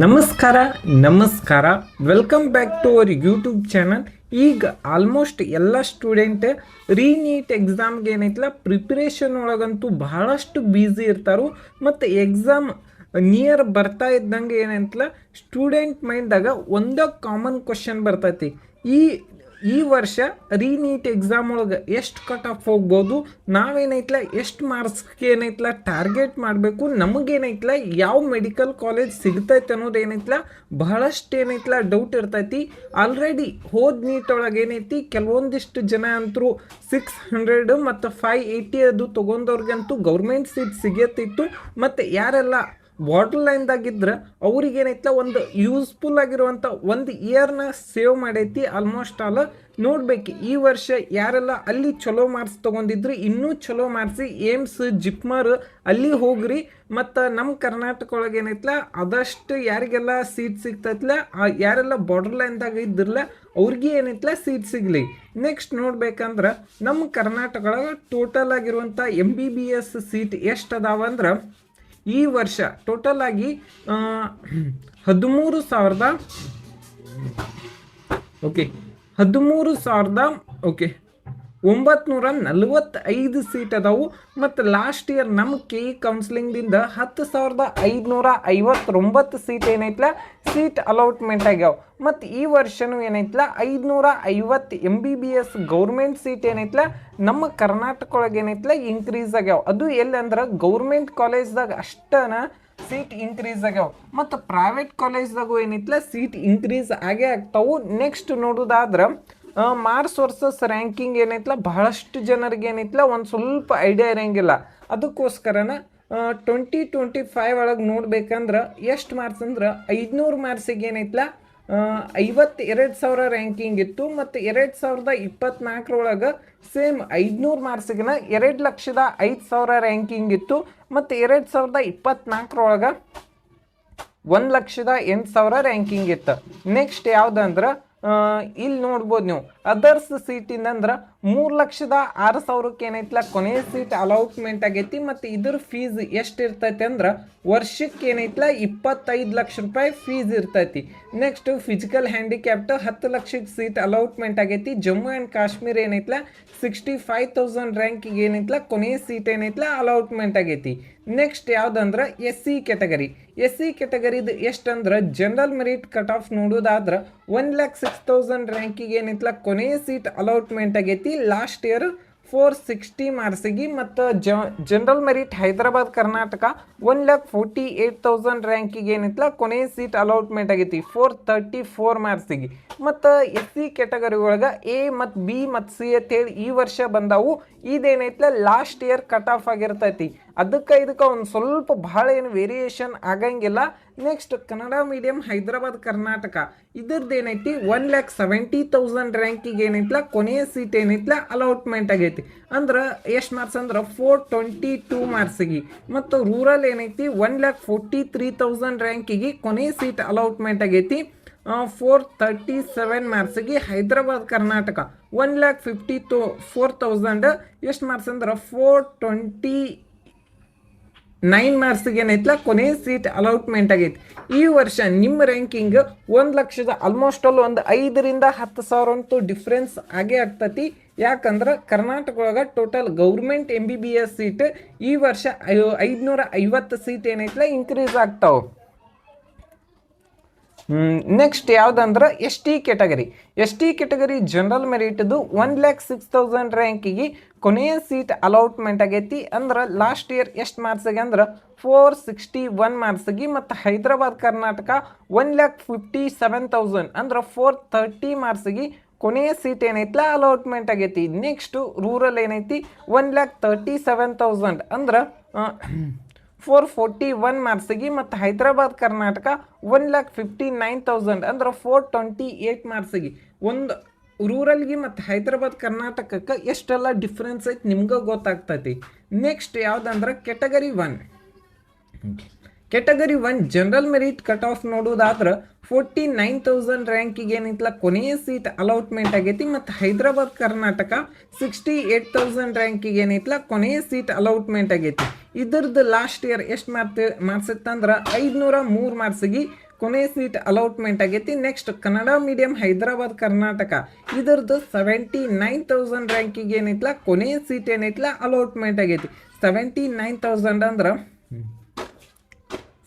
ನಮಸ್ಕಾರ ನಮಸ್ಕಾರ welcome back to our YouTube channel. ಈಗ ಆಲ್ಮೋಸ್ಟ್ ಎಲ್ಲ ಸ್ಟೂಡೆಂಟ್ ರೀನೀಟ್ ಎಕ್ಸಾಮ್ಗೆ ಏನೈತಲ್ಲ ಪ್ರಿಪ್ರೇಷನ್ ಒಳಗಂತೂ ಬಹಳಷ್ಟು ಬ್ಯುಸಿ ಇರ್ತಾರೋ ಮತ್ತು ಎಕ್ಸಾಮ್ ನಿಯರ್ ಬರ್ತಾ ಇದ್ದಂಗೆ ಏನಂತಲ್ಲ ಸ್ಟೂಡೆಂಟ್ ಮೈಂಡ್ದಾಗ ಒಂದೇ ಕಾಮನ್ ಕ್ವಶನ್ ಬರ್ತೈತಿ. ಈ ವರ್ಷ ರೀನೀಟ್ ಎಕ್ಸಾಮ್ ಒಳಗೆ ಎಷ್ಟು ಕಟ್ ಆಫ್ ಹೋಗ್ಬೋದು, ನಾವೇನೈತಲ್ಲ ಎಷ್ಟು ಮಾರ್ಕ್ಸ್ಗೆ ಏನೈತಲ್ಲ ಟಾರ್ಗೆಟ್ ಮಾಡಬೇಕು, ನಮಗೇನೈತಲ್ಲ ಯಾವ ಮೆಡಿಕಲ್ ಕಾಲೇಜ್ ಸಿಗ್ತೈತೆ ಅನ್ನೋದು ಏನೈತಲ್ಲ ಬಹಳಷ್ಟು ಏನೈತಲ್ಲ ಡೌಟ್ ಇರ್ತೈತಿ. ಆಲ್ರೆಡಿ ಹೋದ ನೀಟ್ ಒಳಗೆ ಏನೈತಿ ಕೆಲವೊಂದಿಷ್ಟು ಜನ ಅಂತರೂ 600 ಮತ್ತು 580 ಅದು ತೊಗೊಂಡವ್ರಿಗಂತೂ ಗೌರ್ಮೆಂಟ್ ಸೀಟ್ ಸಿಗತ್ತಿತ್ತು. ಮತ್ತು ಯಾರೆಲ್ಲ ಬಾರ್ಡರ್ ಲೈನ್ದಾಗಿದ್ರೆ ಅವ್ರಿಗೇನೈತಲ್ಲ ಒಂದು ಯೂಸ್ಫುಲ್ ಆಗಿರುವಂಥ ಒಂದು ಇಯರ್ನ ಸೇವ್ ಮಾಡೈತಿ. ಆಲ್ಮೋಸ್ಟ್ ಆಲ್ ನೋಡ್ಬೇಕು ಈ ವರ್ಷ ಯಾರೆಲ್ಲ ಅಲ್ಲಿ ಚಲೋ ಮಾರ್ಕ್ಸ್ ತೊಗೊಂಡಿದ್ರು ಇನ್ನೂ ಚಲೋ ಮಾರ್ಕ್ಸಿ ಏಮ್ಸ್ ಜಿಪ್ಮರ್ ಅಲ್ಲಿ ಹೋಗ್ರಿ. ಮತ್ತು ನಮ್ಮ ಕರ್ನಾಟಕ ಒಳಗೆ ಏನೈತಲ್ಲ ಆದಷ್ಟು ಯಾರಿಗೆಲ್ಲ ಸೀಟ್ ಸಿಗ್ತೈತಲ್ಲ ಯಾರೆಲ್ಲ ಬಾರ್ಡರ್ ಲೈನ್ದಾಗ ಇದ್ದಿರಲ್ಲ ಅವ್ರಿಗೆ ಏನೈತಲ್ಲ ಸೀಟ್ ಸಿಗಲಿ. ನೆಕ್ಸ್ಟ್ ನೋಡ್ಬೇಕಂದ್ರೆ ನಮ್ಮ ಕರ್ನಾಟಕ ಒಳಗೆ ಟೋಟಲ್ ಆಗಿರುವಂಥ MBBS ಸೀಟ್ ಎಷ್ಟು ಅದಾವ ಅಂದ್ರೆ ಈ ವರ್ಷ ಟೋಟಲ್ ಆಗಿ 13,945 ಸೀಟ್ ಅದಾವು. ಮತ್ತು ಲಾಸ್ಟ್ ಇಯರ್ ನಮ್ಮ KE ಕೌನ್ಸಿಲಿಂಗ್ದಿಂದ 10,559 ಸೀಟ್ ಏನೈತಲ್ಲ ಸೀಟ್ ಅಲಾಟ್ಮೆಂಟ್ ಆಗ್ಯಾವ. ಮತ್ತು ಈ ವರ್ಷನೂ ಏನೈತಲ್ಲ 550 MBBS ಗೌರ್ಮೆಂಟ್ ಸೀಟ್ ಏನೈತಲ್ಲ ನಮ್ಮ ಕರ್ನಾಟಕ ಒಳಗೆ ಏನೈತಲ್ಲ ಇನ್ಕ್ರೀಸ್ ಆಗ್ಯಾವ. ಅದು ಎಲ್ಲಂದ್ರೆ ಗೌರ್ಮೆಂಟ್ ಕಾಲೇಜ್ದಾಗ ಅಷ್ಟನ ಸೀಟ್ ಇನ್ಕ್ರೀಸ್ ಆಗ್ಯಾವ. ಮತ್ತು ಪ್ರೈವೇಟ್ ಕಾಲೇಜ್ದಾಗೂ ಏನೈತಲ್ಲ ಸೀಟ್ ಇನ್ಕ್ರೀಸ್ ಆಗೇ ಆಗ್ತಾವು. ನೆಕ್ಸ್ಟ್ ನೋಡೋದಾದ್ರೆ ಮಾರ್ಕ್ಸ್ ವರ್ಸಸ್ ರ್ಯಾಂಕಿಂಗ್ ಏನೈತಲ್ಲ ಬಹಳಷ್ಟು ಜನರಿಗೆ ಏನೈತಲ್ಲ ಒಂದು ಸ್ವಲ್ಪ ಐಡಿಯಾ ಇರೋಂಗಿಲ್ಲ. ಅದಕ್ಕೋಸ್ಕರನ 2025 ಒಳಗೆ ನೋಡ್ಬೇಕಂದ್ರೆ ಎಷ್ಟು ಮಾರ್ಕ್ಸ್ ಅಂದ್ರೆ 500 ಮಾರ್ಕ್ಸಿಗೆ ಏನೈತಲ್ಲ 52,000 ರ್ಯಾಂಕಿಂಗ್ ಇತ್ತು. ಮತ್ತು 2024 ಒಳಗೆ ಸೇಮ್ 500 ಮಾರ್ಕ್ಸಿಗೆ 2,05,000 ರ್ಯಾಂಕಿಂಗ್ ಇತ್ತು. ಮತ್ತು 2024 ಒಳಗೆ 1,08,000 ರ್ಯಾಂಕಿಂಗ್ ಇತ್ತು. ನೆಕ್ಸ್ಟ್ ಯಾವುದಂದ್ರೆ ಇಲ್ಲಿ ನೋಡ್ಬೋದು ನೀವು ಅದರ್ಸ್ ಸೀಟಿಂದ ಅಂದ್ರೆ 3,06,000 ಏನೈತಲ್ಲ ಕೊನೆಯ ಸೀಟ್ ಅಲಾಟ್ಮೆಂಟ್ ಆಗೈತಿ. ಮತ್ತು ಇದ್ರ ಫೀಸ್ ಎಷ್ಟು ಇರ್ತೈತಿ ಅಂದ್ರೆ ವರ್ಷಕ್ಕೆ ಏನೈತಲ್ಲ 25 ಲಕ್ಷ ರೂಪಾಯಿ ಫೀಸ್ ಇರ್ತೈತಿ. ನೆಕ್ಸ್ಟ್ ಫಿಸಿಕಲ್ ಹ್ಯಾಂಡಿಕ್ಯಾಪ್ಟ್ 10 ಲಕ್ಷಕ್ಕೆ ಸೀಟ್ ಅಲಾಟ್ಮೆಂಟ್ ಆಗೈತಿ. ಜಮ್ಮು ಆ್ಯಂಡ್ ಕಾಶ್ಮೀರ್ ಏನೈತಲ್ಲ 65,000 ರ್ಯಾಂಕಿಗೆ ಏನೈತಲ್ಲ ಕೊನೆಯ ಸೀಟ್ ಏನೈತಲ್ಲ ಅಲಾಟ್ಮೆಂಟ್ ಆಗೈತಿ. ನೆಕ್ಸ್ಟ್ ಯಾವುದಂದ್ರೆ SC ಕ್ಯಾಟಗರಿದು ಎಷ್ಟಂದ್ರೆ ಜನರಲ್ ಮೆರಿಟ್ ಕಟ್ ಆಫ್ ನೋಡೋದಾದ್ರೆ 1,06,000 ರ್ಯಾಂಕಿಗೆ ಏನೈತಲ್ಲ ಕೊನೆಯ ಸೀಟ್ ಅಲಾಟ್ಮೆಂಟ್ ಆಗೈತಿ ಲಾಸ್ಟ್ ಇಯರ್ 460 ಮಾರ್ಕ್ಸಿಗೆ. ಮತ್ತು ಜನರಲ್ ಮೆರಿಟ್ ಹೈದರಾಬಾದ್ ಕರ್ನಾಟಕ 1,48,000 ರ್ಯಾಂಕಿಗೆ ಏನೈತಲ್ಲ ಕೊನೆಯ ಸೀಟ್ ಅಲಾಟ್ಮೆಂಟ್ ಆಗೈತಿ 434 ಮಾರ್ಕ್ಸಿಗೆ. ಮತ್ತು SC ಕ್ಯಾಟಗರಿ ಒಳಗೆ A ಮತ್ತು B ಮತ್ತು C ಅಂತೇಳಿ ಈ ವರ್ಷ ಬಂದಾವು. ಇದೇನೈತಲ್ಲ ಲಾಸ್ಟ್ ಇಯರ್ ಕಟ್ ಆಫ್ ಆಗಿರ್ತೈತಿ. ಅದಕ್ಕೆ ಇದಕ್ಕೆ ಒಂದು ಸ್ವಲ್ಪ ಭಾಳ ಏನು ವೇರಿಯೇಷನ್ ಆಗಂಗಿಲ್ಲ. ನೆಕ್ಸ್ಟ್ ಕನ್ನಡ ಮೀಡಿಯಂ ಹೈದರಾಬಾದ್ ಕರ್ನಾಟಕ ಇದ್ರದ್ದು ಏನೈತಿ 1,70,000 ರ್ಯಾಂಕಿಗೆ ಏನೈತಲ್ಲ ಕೊನೆಯ ಸೀಟ್ ಏನೈತಲ್ಲ ಅಲಾಟ್ಮೆಂಟ್ ಆಗೈತಿ. ಅಂದ್ರೆ ಎಷ್ಟು ಮಾರ್ಕ್ಸ್ ಅಂದ್ರೆ 422 ಮಾರ್ಕ್ಸಿಗೆ. ಮತ್ತು ರೂರಲ್ ಏನೈತಿ 1,43,000 ರ್ಯಾಂಕಿಗೆ ಕೊನೆಯ ಸೀಟ್ ಅಲಾಟ್ಮೆಂಟ್ ಆಗೈತಿ 437 ಮಾರ್ಕ್ಸಿಗೆ. ಹೈದರಾಬಾದ್ ಕರ್ನಾಟಕ 1,54,000 ಎಷ್ಟು ಮಾರ್ಕ್ಸ್ ಅಂದ್ರೆ 429 ಮಾರ್ಕ್ಸಿಗೆ ಏನೈತಲ್ಲ ಕೊನೆಯ ಸೀಟ್ ಅಲಾಟ್ಮೆಂಟ್ ಆಗೈತಿ. ಈ ವರ್ಷ ನಿಮ್ಮ ರ್ಯಾಂಕಿಂಗ್ 1,00,000 ಆಲ್ಮೋಸ್ಟ್ ಅಲ್ಲಿ ಒಂದು 5,000 to 10,000 ಅಂತೂ ಡಿಫ್ರೆನ್ಸ್ ಆಗೇ ಆಗ್ತತಿ. ಯಾಕಂದ್ರೆ ಕರ್ನಾಟಕ ಒಳಗೆ ಟೋಟಲ್ ಗೌರ್ಮೆಂಟ್ MBBS ಸೀಟ್ ಈ ವರ್ಷ 550 ಸೀಟ್ ಏನೈತಲ್ಲ ಇನ್ಕ್ರೀಸ್ ಆಗ್ತಾವೆ. ನೆಕ್ಸ್ಟ್ ಯಾವುದಂದ್ರೆ ST ಕ್ಯಾಟಗರಿ ಜನರಲ್ ಮೆರಿಟ್ದು 1,06,000 ರ್ಯಾಂಕಿಗೆ ಕೊನೆಯ ಸೀಟ್ ಅಲಾಟ್ಮೆಂಟ್ ಆಗೈತಿ. ಅಂದ್ರೆ ಲಾಸ್ಟ್ ಇಯರ್ ಎಷ್ಟು ಮಾರ್ಕ್ಸಿಗೆ ಅಂದ್ರೆ 461 ಮಾರ್ಕ್ಸಿಗೆ. ಮತ್ತು ಹೈದರಾಬಾದ್ ಕರ್ನಾಟಕ 1,57,000 ಅಂದ್ರೆ 430 ಮಾರ್ಕ್ಸಿಗೆ ಕೊನೆಯ ಸೀಟ್ ಏನೈತಲ್ಲ ಅಲಾಟ್ಮೆಂಟ್ ಆಗೈತಿ. ನೆಕ್ಸ್ಟು ರೂರಲ್ ಏನೈತಿ 1,37,000 ಅಂದ್ರೆ 441 ಮಾರ್ಕ್ಸಿಗೆ. ಮತ್ತು ಹೈದರಾಬಾದ್ ಕರ್ನಾಟಕ 1,59,000 ಅಂದ್ರೆ 428 ಮಾರ್ಕ್ಸಿಗೆ. ಒಂದು ರೂರಲ್ಗೆ ಮತ್ತು ಹೈದರಾಬಾದ್ ಕರ್ನಾಟಕಕ್ಕೆ ಎಷ್ಟೆಲ್ಲ ಡಿಫ್ರೆನ್ಸ್ ಐತಿ ನಿಮ್ಗೆ ಗೊತ್ತಾಗ್ತೈತಿ. ನೆಕ್ಸ್ಟ್ ಯಾವುದಂದ್ರೆ category 1 general merit cut off ನೋಡೋದಾದ್ರೆ 49,000 ರ್ಯಾಂಕಿಗೆ ಏನೈತಲ್ಲ ಕೊನೆಯ ಸೀಟ್ ಅಲಾಟ್ಮೆಂಟ್ ಆಗೈತಿ. ಮತ್ತು ಹೈದರಾಬಾದ್ ಕರ್ನಾಟಕ 68,000 ರ್ಯಾಂಕಿಗೆ ಏನೈತಲ್ಲ ಕೊನೆಯ ಸೀಟ್ ಅಲಾಟ್ಮೆಂಟ್ ಆಗೈತಿ. ಇದ್ರದ್ದು ಲಾಸ್ಟ್ ಇಯರ್ ಎಷ್ಟು ಮಾರ್ಕ್ಸ್ ಇತ್ತಂದ್ರೆ 503 ಮಾರ್ಕ್ಸಿಗೆ ಕೊನೆ ಸೀಟ್ ಅಲಾಟ್ಮೆಂಟ್ ಆಗೈತಿ. ನೆಕ್ಸ್ಟ್ ಕನ್ನಡ ಮೀಡಿಯಂ ಹೈದರಾಬಾದ್ ಕರ್ನಾಟಕ ಇದ್ರದ್ದು 79,000 ರ್ಯಾಂಕಿಗೆ ಏನೈತ್ಲ ಕೊನೆ ಸೀಟ್ ಏನೈತ್ಲ ಅಲಾಟ್ಮೆಂಟ್ ಆಗೈತಿ. 79,000 ಅಂದ್ರೆ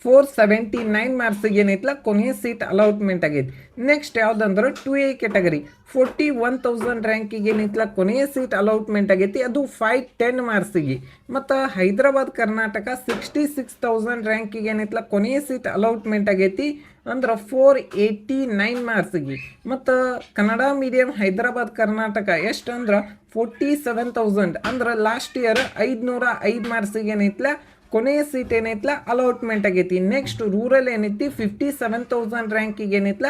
479 ಮಾರ್ಕ್ಸಿಗೆ ಏನೈತ್ಲ ಕೊನೆಯ ಸೀಟ್ ಅಲಾಟ್ಮೆಂಟ್ ಆಗೈತಿ. ನೆಕ್ಸ್ಟ್ ಯಾವುದಂದ್ರೆ 2A ಕ್ಯಾಟಗರಿ 41,000 ರ್ಯಾಂಕಿಗೆ ಏನೈತ್ಲ ಕೊನೆಯ ಸೀಟ್ ಅಲಾಟ್ಮೆಂಟ್ ಆಗೈತಿ. ಅದು 510 ಮಾರ್ಕ್ಸಿಗೆ. ಮತ್ತು ಹೈದರಾಬಾದ್ ಕರ್ನಾಟಕ 66,000 ರ್ಯಾಂಕಿಗೆ ಏನೈತ್ಲ ಕೊನೆಯ ಸೀಟ್ ಅಲಾಟ್ಮೆಂಟ್ ಆಗೈತಿ. ಅಂದ್ರೆ 489 ಮಾರ್ಕ್ಸಿಗೆ. ಮತ್ತು ಕನ್ನಡ ಮೀಡಿಯಂ ಹೈದರಾಬಾದ್ ಕರ್ನಾಟಕ ಎಷ್ಟು ಅಂದ್ರೆ 47,000 ಅಂದ್ರೆ ಲಾಸ್ಟ್ ಇಯರ್ 505 ಮಾರ್ಕ್ಸಿಗೆ ಏನೈತ್ಲ ಕೊನೆಯ ಸೀಟ್ ಏನೈತ್ಲ ಅಲಾಟ್ಮೆಂಟ್ ಆಗೈತಿ. ನೆಕ್ಸ್ಟ್ ರೂರಲ್ ಏನೈತಿ 57,000 ರ್ಯಾಂಕಿಗೆ ಏನೈತ್ಲ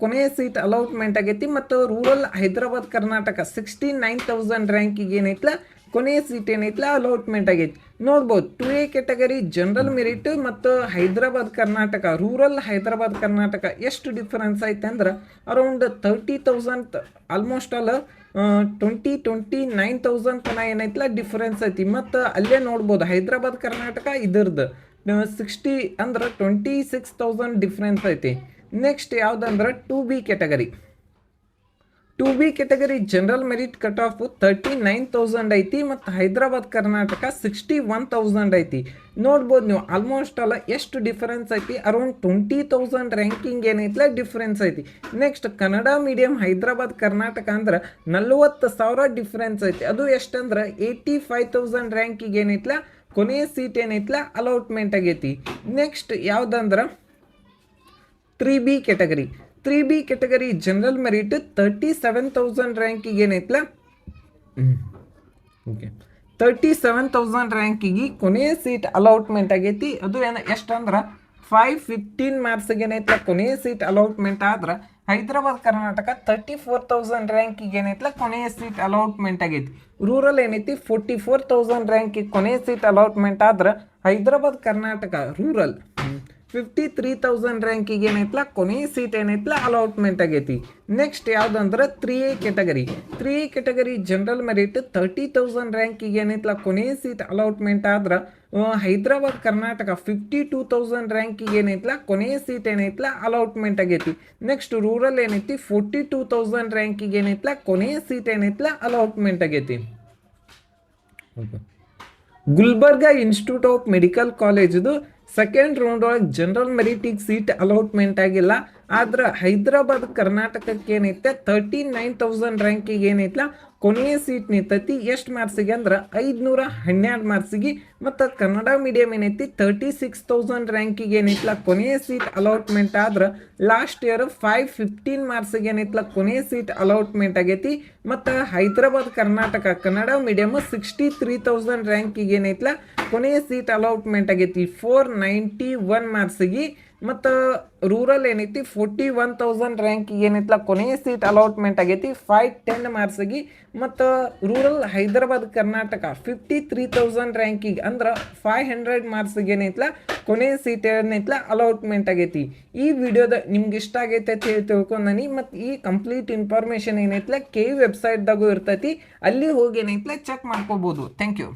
ಕೊನೆಯ ಸೀಟ್ ಅಲಾಟ್ಮೆಂಟ್ ಆಗೈತಿ. ಮತ್ತು ರೂರಲ್ ಹೈದರಾಬಾದ್ ಕರ್ನಾಟಕ 69,000 ರ್ಯಾಂಕಿಗೆ ಏನೈತ್ಲ ಕೊನೆಯ ಸೀಟ್ ಏನೈತ್ಲ ಅಲಾಟ್ಮೆಂಟ್ ಆಗೈತಿ. ನೋಡ್ಬೋದು 2A ಕ್ಯಾಟಗರಿ ಜನರಲ್ ಮೆರಿಟ್ ಮತ್ತು ಹೈದರಾಬಾದ್ ಕರ್ನಾಟಕ ರೂರಲ್ ಹೈದರಾಬಾದ್ ಕರ್ನಾಟಕ ಎಷ್ಟು ಡಿಫರೆನ್ಸ್ ಐತೆ ಅಂದ್ರೆ ಅರೌಂಡ್ 30,000 ಆಲ್ಮೋಸ್ಟ್ ಆಲ್ 29,000 ತನಕ ಏನೈತ್ಲ ಡಿಫರೆನ್ಸ್ ಐತಿ. ಮತ್ತು ಅಲ್ಲೇ ನೋಡ್ಬೋದು ಹೈದರಾಬಾದ್ ಕರ್ನಾಟಕ ಇದ್ರದ್ದು 60 ಅಂದ್ರೆ 26,000 ಡಿಫ್ರೆನ್ಸ್ ಐತಿ. ನೆಕ್ಸ್ಟ್ ಯಾವುದಂದ್ರೆ 2B category 2B category general merit cut of 39,000 ಐತಿ. ಮತ್ತು ಹೈದರಾಬಾದ್ ಕರ್ನಾಟಕ 61,000 ಐತಿ. ನೋಡ್ಬೋದು ನೀವು ಆಲ್ಮೋಸ್ಟ್ ಅಲ್ಲ ಎಷ್ಟು ಡಿಫರೆನ್ಸ್ ಐತಿ ಅರೌಂಡ್ 20,000 ರ್ಯಾಂಕಿಂಗ್ ಏನೈತ್ಲ ಡಿಫರೆನ್ಸ್ ಐತಿ. ನೆಕ್ಸ್ಟ್ ಕನ್ನಡ ಮೀಡಿಯಂ ಹೈದರಾಬಾದ್ ಕರ್ನಾಟಕ ಅಂದ್ರೆ 40,000 ಡಿಫರೆನ್ಸ್ ಐತಿ. ಅದು ಎಷ್ಟಂದ್ರೆ 85,000 ರ್ಯಾಂಕಿಗೆ ಏನೈತ್ಲ ಕೊನೆಯ ಸೀಟ್ ಏನೈತ್ಲ ಅಲಾಟ್ಮೆಂಟ್ ಆಗೈತಿ. ನೆಕ್ಸ್ಟ್ ಯಾವುದಂದ್ರೆ 3B category 3B category general merit 37,000 ರ್ಯಾಂಕಿಗೆ ಏನೈತ್ಲ 37,000 ರ್ಯಾಂಕಿಗೆ ಕೊನೆಯ ಸೀಟ್ ಅಲಾಟ್ಮೆಂಟ್ ಆಗೈತಿ. ಅದು ಎಷ್ಟಂದ್ರೆ 515 ಮಾರ್ಕ್ಸ್ಗೆ ಏನೈತ್ಲ ಕೊನೆಯ ಸೀಟ್ ಅಲಾಟ್ಮೆಂಟ್ ಆದ್ರೆ ಹೈದರಾಬಾದ್ ಕರ್ನಾಟಕ 34,000 ರ್ಯಾಂಕಿಗೆ ಏನೈತ್ಲ ಕೊನೆಯ ಸೀಟ್ ಅಲಾಟ್ಮೆಂಟ್ ಆಗೈತಿ. ರೂರಲ್ ಏನೈತಿ 44,000 ರ್ಯಾಂಕಿಗೆ ಕೊನೆಯ ಸೀಟ್ ಅಲಾಟ್ಮೆಂಟ್ ಆದ್ರೆ ಹೈದರಾಬಾದ್ ಕರ್ನಾಟಕ ರೂರಲ್ 53,000 ರ್ಯಾಂಕಿಗೆ ಏನೈತ್ಲ ಕೊನೆಯ ಸೀಟ್ ಏನೈತ್ಲ ಅಲಾಟ್ಮೆಂಟ್ ಆಗೈತಿ. ನೆಕ್ಸ್ಟ್ ಯಾವುದಂದ್ರೆ 3A category 3A category general merit 30,000 ರ್ಯಾಂಕಿಗೆ ಏನೈತ್ಲ ಕೊನೆಯ ಸೀಟ್ ಅಲಾಟ್ಮೆಂಟ್ ಆದ್ರೆ ಹೈದರಾಬಾದ್ ಕರ್ನಾಟಕ 52,000 ರ್ಯಾಂಕಿಗೆ ಏನೈತ್ಲ ಕೊನೆಯ ಸೀಟ್ ಏನೈತ್ಲ ಅಲಾಟ್ಮೆಂಟ್ ಆಗೈತಿ. ನೆಕ್ಸ್ಟ್ ರೂರಲ್ ಏನೈತಿ 42,000 ರ್ಯಾಂಕಿಗೆ ಏನೈತ್ಲ ಕೊನೆಯ ಸೀಟ್ ಏನೈತ್ಲ ಅಲಾಟ್ಮೆಂಟ್ ಆಗೈತಿ. ಗುಲ್ಬರ್ಗಾ ಇನ್ಸ್ಟಿಟ್ಯೂಟ್ ಆಫ್ ಮೆಡಿಕಲ್ ಕಾಲೇಜ್ದು ಸೆಕೆಂಡ್ ರೌಂಡ್ ಒಳಗೆ ಜನರಲ್ ಮೆರಿಟಿಗೆ ಸೀಟ್ ಅಲಾಟ್ಮೆಂಟ್ ಆಗಿಲ್ಲ. ಆದ್ರೆ ಹೈದರಾಬಾದ್ ಕರ್ನಾಟಕಕ್ಕೆ ಏನೈತೆ 39,000 ರ್ಯಾಂಕಿಗೆ ಏನೈತ್ಲ ಕೊನೆಯ ಸೀಟ್ ನಿಂತೈತಿ. ಎಷ್ಟು ಮಾರ್ಕ್ಸಿಗೆ ಅಂದ್ರೆ 512 ಮಾರ್ಕ್ಸಿಗೆ. ಮತ್ತು ಕನ್ನಡ ಮೀಡಿಯಂ ಏನೈತಿ 36,000 ರ್ಯಾಂಕಿಗೆ ಏನೈತ್ಲ ಕೊನೆಯ ಸೀಟ್ ಅಲಾಟ್ಮೆಂಟ್ ಆದ್ರೆ ಲಾಸ್ಟ್ ಇಯರ್ 515 ಮಾರ್ಕ್ಸಿಗೆ ಏನೈತ್ಲ ಕೊನೆಯ ಸೀಟ್ ಅಲಾಟ್ಮೆಂಟ್ ಆಗೈತಿ. ಮತ್ತು ಹೈದರಾಬಾದ್ ಕರ್ನಾಟಕ ಕನ್ನಡ ಮೀಡಿಯಮ್ 63,000 ರ್ಯಾಂಕಿಗೆ ಏನೈತ್ಲ ಕೊನೆಯ ಸೀಟ್ ಅಲಾಟ್ಮೆಂಟ್ ಆಗೈತಿ 491 ಮಾರ್ಕ್ಸಿಗೆ. ಮತ್ತು ರೂರಲ್ ಏನೈತಿ 41,000 ರ್ಯಾಂಕಿಗೆ ಏನೈತ್ಲ ಕೊನೆಯ ಸೀಟ್ ಅಲಾಟ್ಮೆಂಟ್ ಆಗೈತಿ 510 ಮಾರ್ಕ್ಸಿಗೆ. ಮತ್ತು ರೂರಲ್ ಹೈದರಾಬಾದ್ ಕರ್ನಾಟಕ 53,000 ರ್ಯಾಂಕಿಗೆ ಅಂದ್ರೆ 500 ಮಾರ್ಕ್ಸಿಗೆ ಏನೈತ್ಲ ಕೊನೆಯ ಸೀಟ್ ಏನೈತ್ಲ ಅಲಾಟ್ಮೆಂಟ್ ಆಗೈತಿ. ಈ ವಿಡಿಯೋದ ನಿಮ್ಗೆ ಇಷ್ಟ ಆಗೈತೆ ಅಂತ ಹೇಳಿ ತಿಳ್ಕೊಂಡನಿ. ಮತ್ತು ಈ ಕಂಪ್ಲೀಟ್ ಇನ್ಫಾರ್ಮೇಷನ್ ಏನೈತ್ಲ KU ವೆಬ್ಸೈಟ್ದಾಗೂ ಇರ್ತೈತಿ, ಅಲ್ಲಿ ಹೋಗಿ ಏನೈತ್ಲ ಚೆಕ್ ಮಾಡ್ಕೋಬೋದು. Thank you.